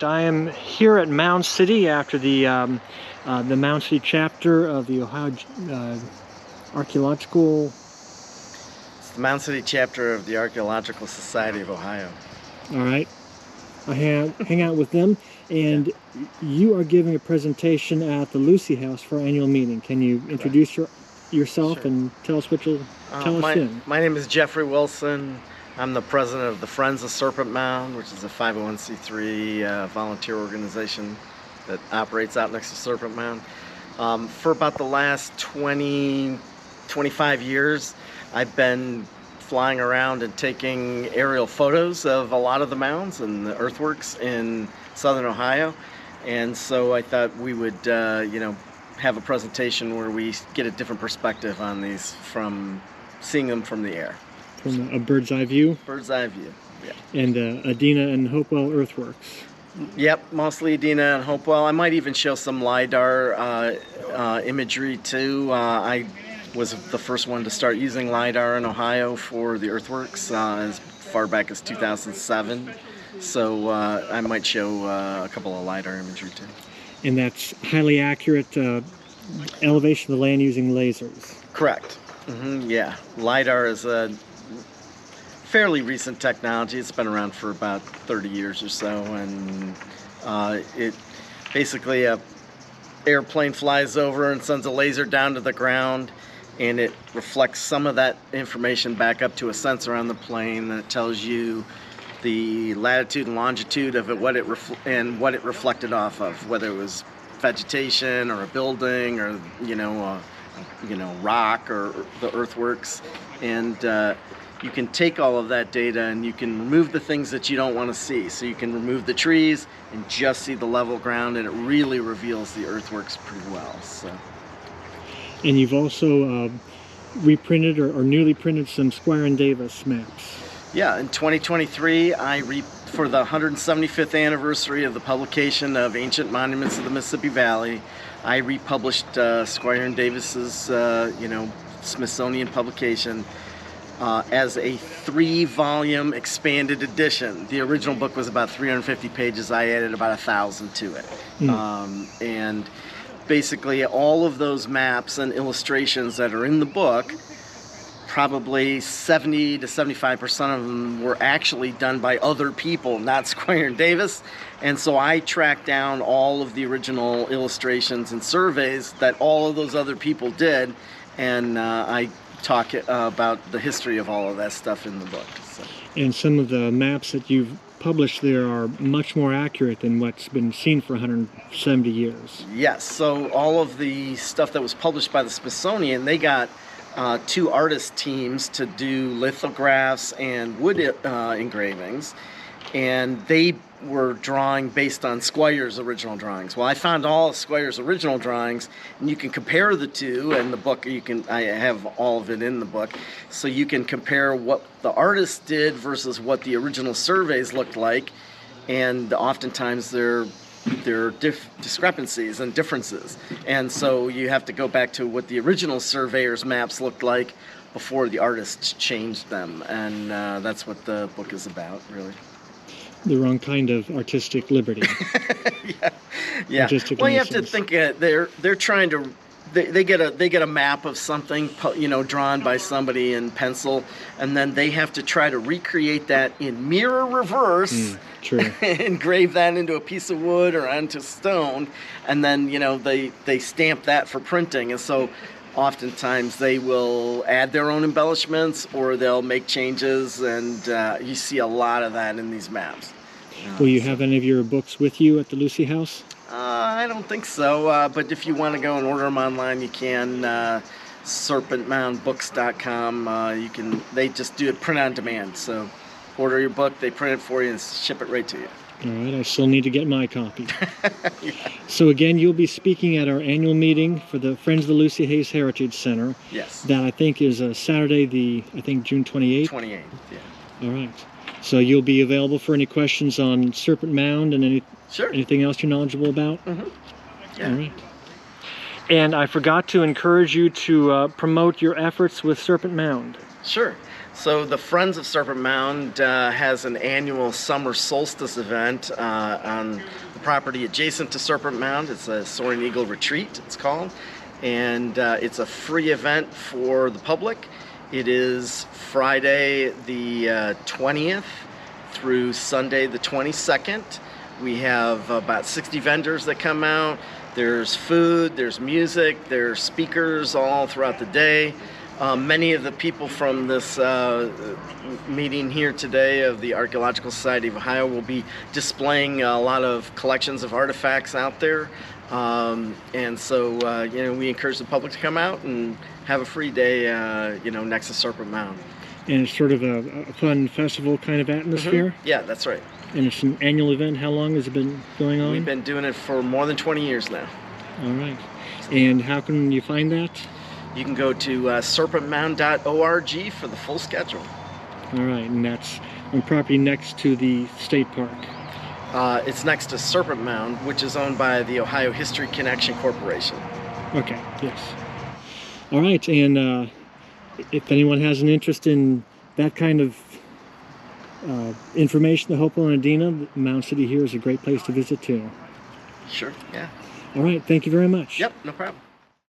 I am here at Mound City after the Mound City chapter of the Ohio Archaeological. It's the Mound City chapter of the Archaeological Society of Ohio. All right, I hang out with them, and you are giving a presentation at the Lucy House for our annual meeting. Can you introduce yourself and tell us what you'll tell us in? My name is Jeffrey Wilson. I'm the president of the Friends of Serpent Mound, which is a 501c3 volunteer organization that operates out next to Serpent Mound. For about the last 25 years, I've been flying around and taking aerial photos of a lot of the mounds and the earthworks in southern Ohio. And so I thought we would, have a presentation where we get a different perspective on these from seeing them from the air. From a bird's eye view? Bird's eye view, yeah. And Adena and Hopewell earthworks. Yep, mostly Adena and Hopewell. I might even show some LiDAR imagery too. I was the first one to start using LiDAR in Ohio for the earthworks as far back as 2007. So I might show a couple of LiDAR imagery too. And that's highly accurate elevation of the land using lasers? Correct. Yeah, LiDAR is a fairly recent technology. It's been around for about 30 years or so, and it basically a airplane flies over and sends a laser down to the ground, and it reflects some of that information back up to a sensor on the plane that tells you the latitude and longitude of it, what it reflected off of, whether it was vegetation or a building or rock or the earthworks. And you can take all of that data and you can remove the things that you don't want to see. So you can remove the trees and just see the level ground, and it really reveals the earthworks pretty well. So. And you've also reprinted or newly printed some Squier Davis maps. Yeah, in 2023, for the 175th anniversary of the publication of Ancient Monuments of the Mississippi Valley, I republished Squier Davis's, Smithsonian publication as a 3-volume expanded edition. The original book was about 350 pages. I added about 1,000 to it. And basically all of those maps and illustrations that are in the book, probably 70 to 75% of them were actually done by other people, not Squier Davis. And so I tracked down all of the original illustrations and surveys that all of those other people did, and I talk about the history of all of that stuff in the book. So. And some of the maps that you've published there are much more accurate than what's been seen for 170 years. Yes, so all of the stuff that was published by the Smithsonian, they got 2 artist teams to do lithographs and wood engravings, and they were drawing based on Squier's original drawings. Well, I found all of Squier's original drawings, and you can compare the two in the book. I have all of it in the book, so you can compare what the artist did versus what the original surveys looked like, and oftentimes there are discrepancies and differences, and so you have to go back to what the original surveyor's maps looked like before the artists changed them, and that's what the book is about, really. The wrong kind of artistic liberty. Yeah. Artistic well, you have to think they're trying to. They get a map of something, drawn by somebody in pencil, and then they have to try to recreate that in mirror reverse. True. Engrave that into a piece of wood or onto stone, and then they stamp that for printing. And so oftentimes they will add their own embellishments or they'll make changes, and you see a lot of that in these maps. Will you have any of your books with you at the Lucy House? I don't think so, but if you want to go and order them online, you can. serpentmoundbooks.com. They just do it print on demand. So order your book, they print it for you and ship it right to you. All right, I still need to get my copy. Yeah. So again, you'll be speaking at our annual meeting for the Friends of the Lucy Hayes Heritage Center. Yes. That I think is Saturday, June 28th? 28th, yeah. All right. So you'll be available for any questions on Serpent Mound and anything else you're knowledgeable about? Yeah. All right. And I forgot to encourage you to promote your efforts with Serpent Mound. Sure. So the Friends of Serpent Mound has an annual summer solstice event on the property adjacent to Serpent Mound. It's a Soaring Eagle Retreat, it's called. And it's a free event for the public. It is Friday the 20th through Sunday the 22nd. We have about 60 vendors that come out. There's food, there's music, there's speakers all throughout the day. Many of the people from this meeting here today of the Archaeological Society of Ohio will be displaying a lot of collections of artifacts out there. And so, you know, we encourage the public to come out and have a free day, you know, next to Serpent Mound. And it's sort of a fun festival kind of atmosphere? Mm-hmm. Yeah, that's right. And it's an annual event. How long has it been going on? We've been doing it for more than 20 years now. All right. And how can you find that? You can go to serpentmound.org for the full schedule. All right, and that's on property next to the state park. It's next to Serpent Mound, which is owned by the Ohio History Connection Corporation. Okay, yes. All right, and if anyone has an interest in that kind of information, the Hopewell and Adena, Mound City here is a great place to visit too. Sure, yeah. All right, thank you very much. Yep, no problem.